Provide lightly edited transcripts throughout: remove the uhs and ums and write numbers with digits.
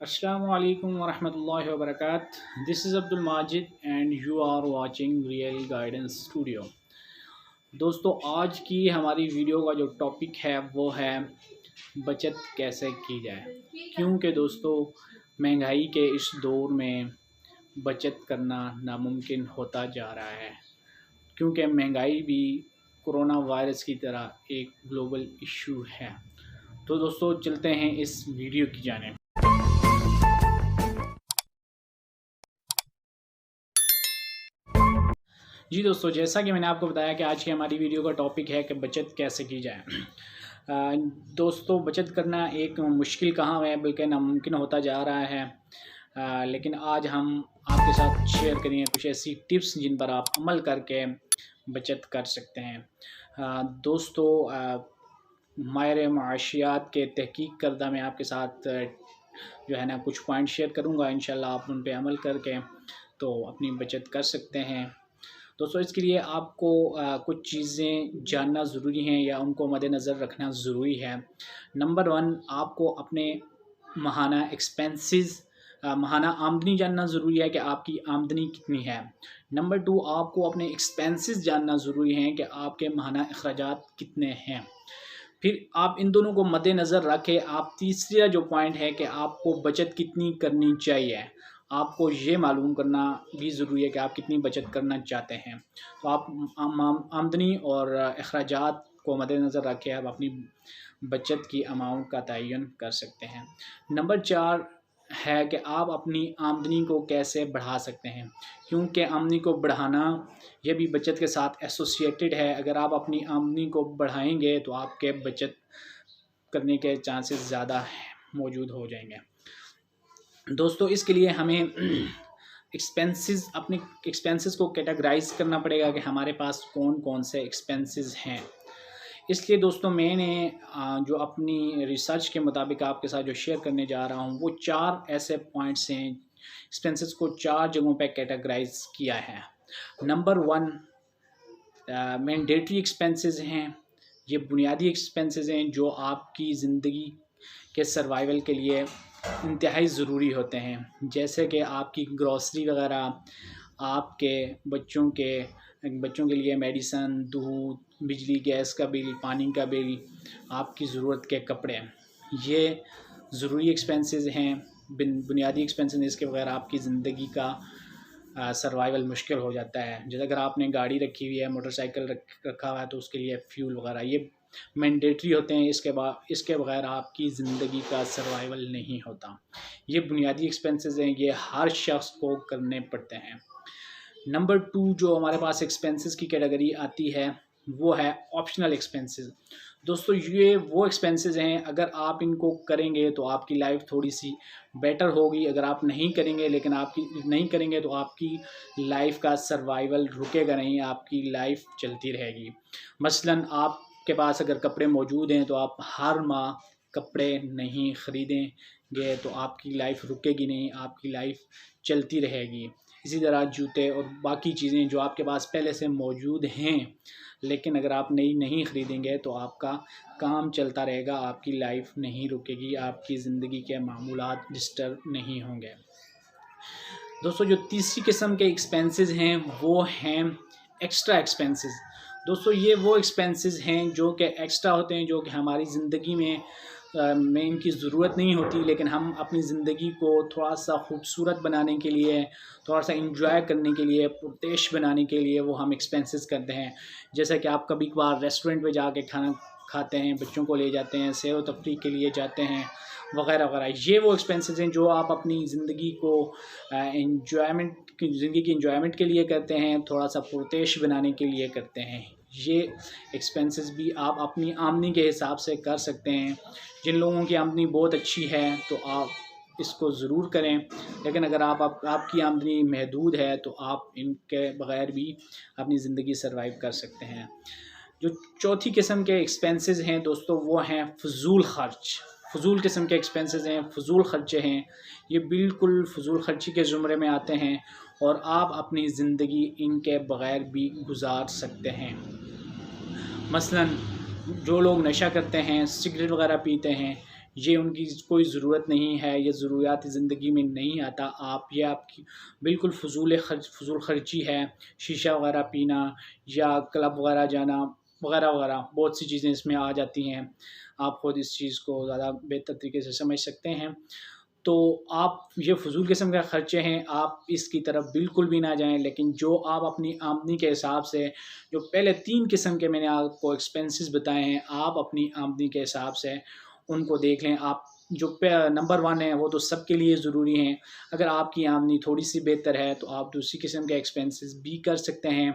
Assalamu alaikum warahmatullahi wabarakatuh. This is Abdul Majid and you are watching Real Guidance Studio. دوستو آج کی ہماری video کا جو ٹاپک ہے وہ ہے بچت کیسے کی جائے، کیونکہ دوستو مہنگائی کے اس دور میں بچت کرنا ناممکن ہوتا جا رہا ہے، کیونکہ مہنگائی بھی کرونا وائرس کی طرح ایک گلوبل ایشو ہے۔ تو دوستو چلتے ہیں اس ویڈیو کی جانب۔ جی دوستو، جیسا کہ میں نے آپ کو بتایا کہ آج کی ہماری ویڈیو کا ٹاپک ہے کہ بچت کیسے کی جائے۔ دوستو بچت کرنا ایک مشکل کہاں ہے بلکہ ناممکن ہوتا جا رہا ہے، لیکن آج ہم آپ کے ساتھ شیئر کریں گے کچھ ایسی ٹپس جن پر آپ عمل کر کے بچت کر سکتے ہیں۔ دوستو ماہر معاشیات کے تحقیق کردہ میں آپ کے ساتھ جو ہے نا کچھ پوائنٹ شیئر کروں گا، انشاءاللہ آپ ان پہ عمل کر کے تو اپنی بچت کر سکتے ہیں۔ دوستو اس کے لیے آپ کو کچھ چیزیں جاننا ضروری ہیں یا ان کو مد نظر رکھنا ضروری ہے۔ نمبر 1، آپ کو اپنے ماہانہ ایکسپینسز ماہانہ آمدنی جاننا ضروری ہے کہ آپ کی آمدنی کتنی ہے۔ نمبر 2، آپ کو اپنے ایکسپینسز جاننا ضروری ہیں کہ آپ کے ماہانہ اخراجات کتنے ہیں۔ پھر آپ ان دونوں کو مد نظر رکھے آپ تیسرا جو پوائنٹ ہے کہ آپ کو بچت کتنی کرنی چاہیے، آپ کو یہ معلوم کرنا بھی ضروری ہے کہ آپ کتنی بچت کرنا چاہتے ہیں۔ تو آپ آمدنی اور اخراجات کو مد نظر رکھے آپ اپنی بچت کی اماؤنٹ کا تعین کر سکتے ہیں۔ نمبر 4 ہے کہ آپ اپنی آمدنی کو کیسے بڑھا سکتے ہیں، کیونکہ آمدنی کو بڑھانا یہ بھی بچت کے ساتھ ایسوسیٹڈ ہے۔ اگر آپ اپنی آمدنی کو بڑھائیں گے تو آپ کے بچت کرنے کے چانسز زیادہ موجود ہو جائیں گے۔ دوستو اس کے لیے ہمیں اپنے ایکسپینسز کو کیٹاگرائز کرنا پڑے گا کہ ہمارے پاس کون کون سے ایکسپینسز ہیں۔ اس لیے دوستو میں نے جو اپنی ریسرچ کے مطابق آپ کے ساتھ جو شیئر کرنے جا رہا ہوں وہ 4 ایسے پوائنٹس ہیں، ایکسپینسز کو 4 جگہوں پہ کیٹاگرائز کیا ہے۔ نمبر 1 مینڈیٹری ایکسپینسز ہیں، یہ بنیادی ایکسپینسز ہیں جو آپ کی زندگی کے سروائیول کے لیے انتہائی ضروری ہوتے ہیں، جیسے کہ آپ کی گروسری وغیرہ، آپ کے بچوں کے لیے میڈیسن، دودھ، بجلی گیس کا بل، پانی کا بل، آپ کی ضرورت کے کپڑے، یہ ضروری ایکسپینسز ہیں، بنیادی ایکسپینسز ہیں۔ اس کے بغیر آپ کی زندگی کا سروائیول مشکل ہو جاتا ہے۔ جیسے اگر آپ نے گاڑی رکھی ہوئی ہے، موٹر سائیکل رکھا ہوا ہے تو اس کے لیے فیول وغیرہ یہ مینڈیٹری ہوتے ہیں، اس کے بغیر آپ کی زندگی کا سروائیول نہیں ہوتا۔ یہ بنیادی ایکسپینسز ہیں، یہ ہر شخص کو کرنے پڑتے ہیں۔ نمبر 2 جو ہمارے پاس ایکسپینسز کی کیٹیگری آتی ہے وہ ہے آپشنل ایکسپینسز۔ دوستو یہ وہ ایکسپینسز ہیں اگر آپ ان کو کریں گے تو آپ کی لائف تھوڑی سی بیٹر ہوگی، اگر آپ نہیں کریں گے تو آپ کی لائف کا سروائیول رکے گا نہیں، آپ کی لائف چلتی رہے گی۔ مثلاً آپ کے پاس اگر کپڑے موجود ہیں تو آپ ہر ماہ کپڑے نہیں خریدیں گے تو آپ کی لائف رکے گی نہیں، آپ کی لائف چلتی رہے گی۔ اسی طرح جوتے اور باقی چیزیں جو آپ کے پاس پہلے سے موجود ہیں، لیکن اگر آپ نئی نہیں خریدیں گے تو آپ کا کام چلتا رہے گا، آپ کی لائف نہیں رکے گی، آپ کی زندگی کے معمولات ڈسٹرب نہیں ہوں گے۔ دوستو جو تیسری قسم کے ایکسپینسز ہیں وہ ہیں ایکسٹرا ایکسپینسز۔ دوستو یہ وہ ایکسپینسز ہیں جو کہ ایکسٹرا ہوتے ہیں، جو کہ ہماری زندگی میں ان کی ضرورت نہیں ہوتی، لیکن ہم اپنی زندگی کو تھوڑا سا خوبصورت بنانے کے لیے، تھوڑا سا انجوائے کرنے کے لیے، پرتعیش بنانے کے لیے وہ ہم ایکسپینسز کرتے ہیں۔ جیسا کہ آپ کبھی کبھار ریسٹورنٹ پہ جا کے کھانا کھاتے ہیں، بچوں کو لے جاتے ہیں، سیر و تفریح کے لیے جاتے ہیں وغیرہ وغیرہ۔ یہ وہ ایکسپینسز ہیں جو آپ اپنی زندگی کو زندگی کی انجوائمنٹ کے لیے کرتے ہیں، تھوڑا سا پرتعیش بنانے کے لیے کرتے ہیں۔ یہ ایکسپینسز بھی آپ اپنی آمدنی کے حساب سے کر سکتے ہیں۔ جن لوگوں کی آمدنی بہت اچھی ہے تو آپ اس کو ضرور کریں، لیکن اگر آپ کی آمدنی محدود ہے تو آپ ان کے بغیر بھی اپنی زندگی سروائیو کر سکتے ہیں۔ جو چوتھی قسم کے ایکسپینسز ہیں دوستو وہ ہیں فضول خرچ۔ فضول قسم کے ایکسپینسز ہیں، فضول خرچے ہیں، یہ بالکل فضول خرچی کے زمرے میں آتے ہیں اور آپ اپنی زندگی ان کے بغیر بھی گزار سکتے ہیں۔ مثلاً جو لوگ نشہ کرتے ہیں، سگریٹ وغیرہ پیتے ہیں، یہ ان کی کوئی ضرورت نہیں ہے، یہ ضروریات زندگی میں نہیں آتا، یہ آپ کی بالکل فضول خرچی ہے، شیشہ وغیرہ پینا یا کلب وغیرہ جانا وغیرہ وغیرہ، بہت سی چیزیں اس میں آ جاتی ہیں، آپ خود اس چیز کو زیادہ بہتر طریقے سے سمجھ سکتے ہیں۔ تو آپ یہ فضول قسم کے خرچے ہیں، آپ اس کی طرف بالکل بھی نہ جائیں، لیکن جو آپ اپنی آمدنی کے حساب سے، جو پہلے 3 قسم کے میں نے آپ کو ایکسپنسز بتائے ہیں، آپ اپنی آمدنی کے حساب سے ان کو دیکھ لیں۔ آپ جو نمبر 1 ہے وہ تو سب کے لیے ضروری ہیں، اگر آپ کی آمدنی تھوڑی سی بہتر ہے تو آپ دوسری قسم کے ایکسپنسز بھی کر سکتے ہیں،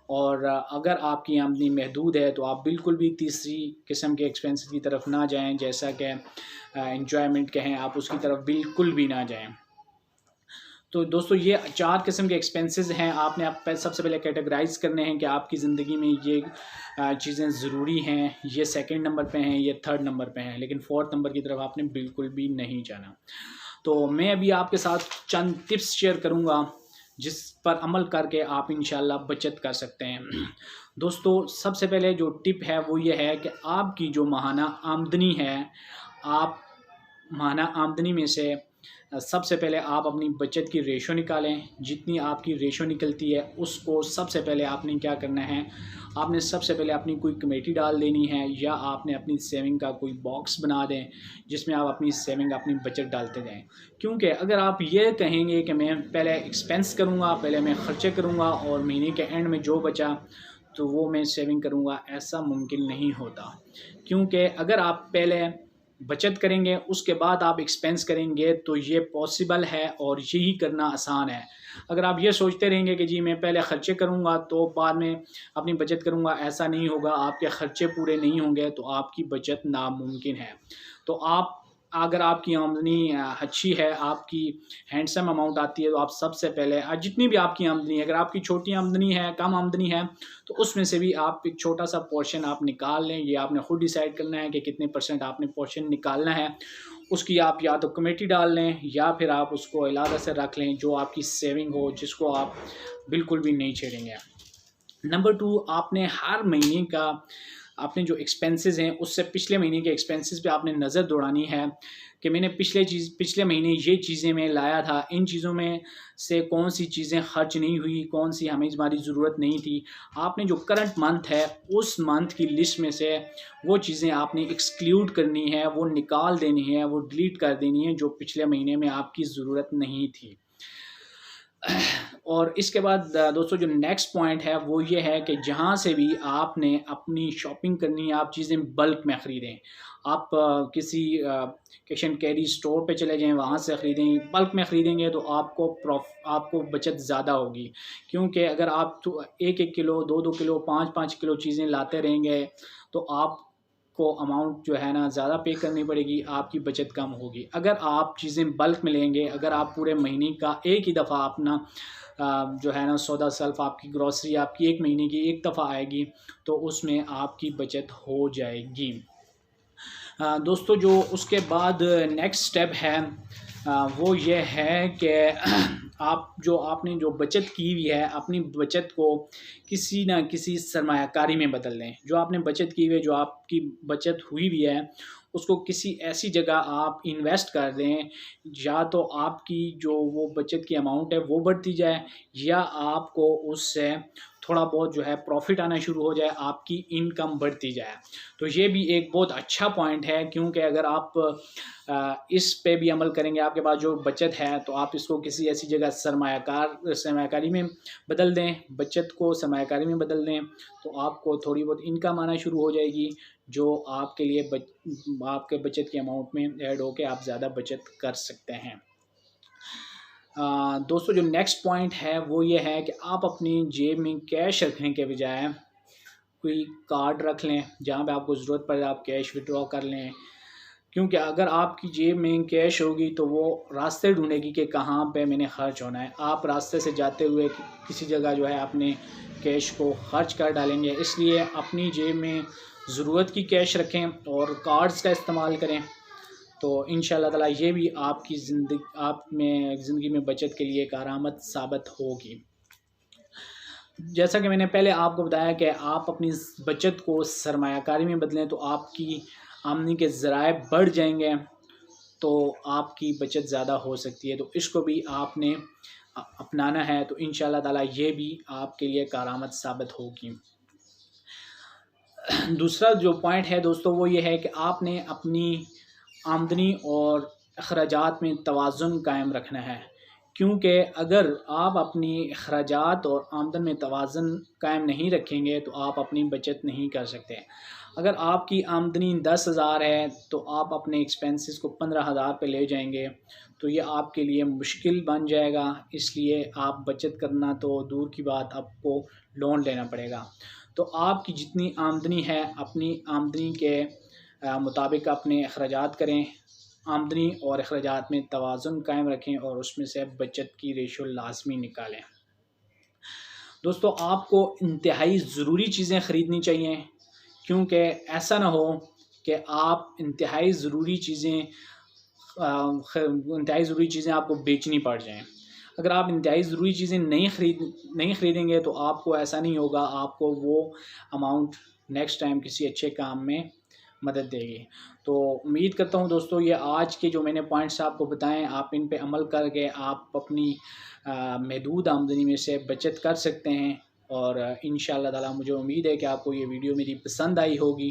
اور اگر آپ کی آمدنی محدود ہے تو آپ بالکل بھی تیسری قسم کے ایکسپنسز کی طرف نہ جائیں، جیسا کہ انجوائمنٹ کہیں، آپ اس کی طرف بالکل بھی نہ جائیں۔ تو دوستو یہ 4 قسم کے ایکسپنسز ہیں، آپ نے سب سے پہلے کیٹیگرائز کرنے ہیں کہ آپ کی زندگی میں یہ چیزیں ضروری ہیں، یہ 2nd نمبر پہ ہیں، یہ 3rd نمبر پہ ہیں، لیکن 4th نمبر کی طرف آپ نے بالکل بھی نہیں جانا۔ تو میں ابھی آپ کے ساتھ چند ٹپس شیئر کروں گا جس پر عمل کر کے آپ انشاءاللہ بچت کر سکتے ہیں۔ دوستو سب سے پہلے جو ٹپ ہے وہ یہ ہے کہ آپ کی جو ماہانہ آمدنی ہے، آپ ماہانہ آمدنی میں سے سب سے پہلے آپ اپنی بچت کی ریشو نکالیں، جتنی آپ کی ریشو نکلتی ہے اس کو سب سے پہلے آپ نے کیا کرنا ہے، آپ نے سب سے پہلے اپنی کوئی کمیٹی ڈال دینی ہے، یا آپ نے اپنی سیونگ کا کوئی باکس بنا دیں جس میں آپ اپنی سیونگ اپنی بچت ڈالتے جائیں۔ کیونکہ اگر آپ یہ کہیں گے کہ میں پہلے ایکسپنس کروں گا، پہلے میں خرچے کروں گا اور مہینے کے اینڈ میں جو بچا تو وہ میں سیونگ کروں گا، ایسا ممکن نہیں ہوتا۔ کیونکہ اگر آپ پہلے بچت کریں گے اس کے بعد آپ ایکسپنس کریں گے تو یہ پاسبل ہے اور یہی کرنا آسان ہے۔ اگر آپ یہ سوچتے رہیں گے کہ جی میں پہلے خرچے کروں گا تو بعد میں اپنی بچت کروں گا، ایسا نہیں ہوگا، آپ کے خرچے پورے نہیں ہوں گے تو آپ کی بچت ناممکن ہے۔ تو اگر آپ کی آمدنی اچھی ہے، آپ کی ہینڈسم اماؤنٹ آتی ہے، تو آپ سب سے پہلے جتنی بھی آپ کی آمدنی ہے، اگر آپ کی چھوٹی آمدنی ہے، کم آمدنی ہے، تو اس میں سے بھی آپ ایک چھوٹا سا پورشن آپ نکال لیں۔ یہ آپ نے خود ڈیسائیڈ کرنا ہے کہ کتنے % آپ نے پورشن نکالنا ہے، اس کی آپ یا تو کمیٹی ڈال لیں یا پھر آپ اس کو علیحدہ سے رکھ لیں، جو آپ کی سیونگ ہو، جس کو آپ بالکل بھی نہیں چھیڑیں گے۔ نمبر 2، آپ نے ہر مہینے کا اپنے جو ایکسپنسز ہیں اس سے پچھلے مہینے کے ایکسپنسز پہ آپ نے نظر دوڑانی ہے کہ میں نے پچھلے مہینے یہ چیزیں میں لایا تھا، ان چیزوں میں سے کون سی چیزیں خرچ نہیں ہوئی، کون سی ہماری ضرورت نہیں تھی۔ آپ نے جو کرنٹ منتھ ہے اس منتھ کی لسٹ میں سے وہ چیزیں آپ نے ایکسکلیوڈ کرنی ہے، وہ نکال دینی ہے، وہ ڈیلیٹ کر دینی ہے جو پچھلے مہینے میں آپ کی ضرورت نہیں تھی۔ اور اس کے بعد دوستو جو نیکسٹ پوائنٹ ہے وہ یہ ہے کہ جہاں سے بھی آپ نے اپنی شاپنگ کرنی ہے، آپ چیزیں بلک میں خریدیں۔ آپ کسی کیش اینڈ کیری اسٹور پہ چلے جائیں، وہاں سے خریدیں، بلک میں خریدیں گے تو آپ کو بچت زیادہ ہوگی۔ کیونکہ اگر آپ 1 کلو 2 کلو 5 کلو چیزیں لاتے رہیں گے تو آپ کو اماؤنٹ جو ہے نا زیادہ پے کرنی پڑے گی، آپ کی بچت کم ہوگی۔ اگر آپ چیزیں بلک میں لیں گے، اگر آپ پورے مہینے کا ایک ہی دفعہ اپنا جو ہے نا سودا سلف، آپ کی گروسری آپ کی 1 مہینے کی ایک دفعہ آئے گی تو اس میں آپ کی بچت ہو جائے گی۔ دوستو جو اس کے بعد نیکسٹ سٹیپ ہے وہ یہ ہے کہ آپ نے جو بچت کی ہوئی ہے، اپنی بچت کو کسی نہ کسی سرمایہ کاری میں بدل دیں۔ جو آپ نے بچت کی ہوئی ہے، جو آپ کی بچت ہوئی بھی ہے، اس کو کسی ایسی جگہ آپ انویسٹ کر دیں، یا تو آپ کی جو وہ بچت کی اماؤنٹ ہے وہ بڑھتی جائے، یا آپ کو اس سے تھوڑا بہت جو ہے پروفٹ آنا شروع ہو جائے، آپ کی انکم بڑھتی جائے۔ تو یہ بھی ایک بہت اچھا پوائنٹ ہے، کیونکہ اگر آپ اس پہ بھی عمل کریں گے، آپ کے پاس جو بچت ہے تو آپ اس کو کسی ایسی جگہ سرمایہ کاری میں بدل دیں، بچت کو سرمایہ کاری میں بدل دیں، تو آپ کو تھوڑی بہت انکم آنا شروع ہو جائے گی، جو آپ کے لیے آپ کے بچت کے اماؤنٹ میں ایڈ ہو کے آپ زیادہ بچت کر سکتے ہیں۔ دوستو جو نیکسٹ پوائنٹ ہے وہ یہ ہے کہ آپ اپنی جیب میں کیش رکھنے کے بجائے کوئی کارڈ رکھ لیں، جہاں پہ آپ کو ضرورت پڑے آپ کیش وڈرا کر لیں۔ کیونکہ اگر آپ کی جیب میں کیش ہوگی تو وہ راستے ڈھونڈے گی کہ کہاں پہ میں نے خرچ ہونا ہے۔ آپ راستے سے جاتے ہوئے کسی جگہ جو ہے اپنے کیش کو خرچ کر ڈالیں گے، اس لیے اپنی جیب میں ضرورت کی کیش رکھیں اور کارڈز کا استعمال کریں، تو انشاءاللہ تعالی یہ بھی آپ کی زندگی میں بچت کے لیے کارآمد ثابت ہوگی۔ جیسا کہ میں نے پہلے آپ کو بتایا کہ آپ اپنی بچت کو سرمایہ کاری میں بدلیں تو آپ کی آمدنی کے ذرائع بڑھ جائیں گے تو آپ کی بچت زیادہ ہو سکتی ہے، تو اس کو بھی آپ نے اپنانا ہے، تو انشاءاللہ تعالیٰ یہ بھی آپ کے لیے کارآمد ثابت ہوگی۔ دوسرا جو پوائنٹ ہے دوستو وہ یہ ہے کہ آپ نے اپنی آمدنی اور اخراجات میں توازن قائم رکھنا ہے، کیونکہ اگر آپ اپنی اخراجات اور آمدن میں توازن قائم نہیں رکھیں گے تو آپ اپنی بچت نہیں کر سکتے۔ اگر آپ کی آمدنی 10,000 ہے تو آپ اپنے ایکسپینسز کو 15,000 پہ لے جائیں گے تو یہ آپ کے لیے مشکل بن جائے گا، اس لیے آپ بچت کرنا تو دور کی بات، آپ کو لون لینا پڑے گا۔ تو آپ کی جتنی آمدنی ہے اپنی آمدنی کے مطابق اپنے اخراجات کریں، آمدنی اور اخراجات میں توازن قائم رکھیں اور اس میں سے بچت کی ریشو لازمی نکالیں۔ دوستو آپ کو انتہائی ضروری چیزیں خریدنی چاہیے، کیونکہ ایسا نہ ہو کہ آپ انتہائی ضروری چیزیں آپ کو بیچنی پڑ جائیں۔ اگر آپ انتہائی ضروری چیزیں نہیں خریدیں گے تو آپ کو ایسا نہیں ہوگا، آپ کو وہ اماؤنٹ نیکسٹ ٹائم کسی اچھے کام میں مدد دے گی۔ تو امید کرتا ہوں دوستو یہ آج کے جو میں نے پوائنٹس آپ کو بتائیں، آپ ان پہ عمل کر کے آپ اپنی محدود آمدنی میں سے بچت کر سکتے ہیں، اور انشاءاللہ تعالیٰ مجھے امید ہے کہ آپ کو یہ ویڈیو میری پسند آئی ہوگی۔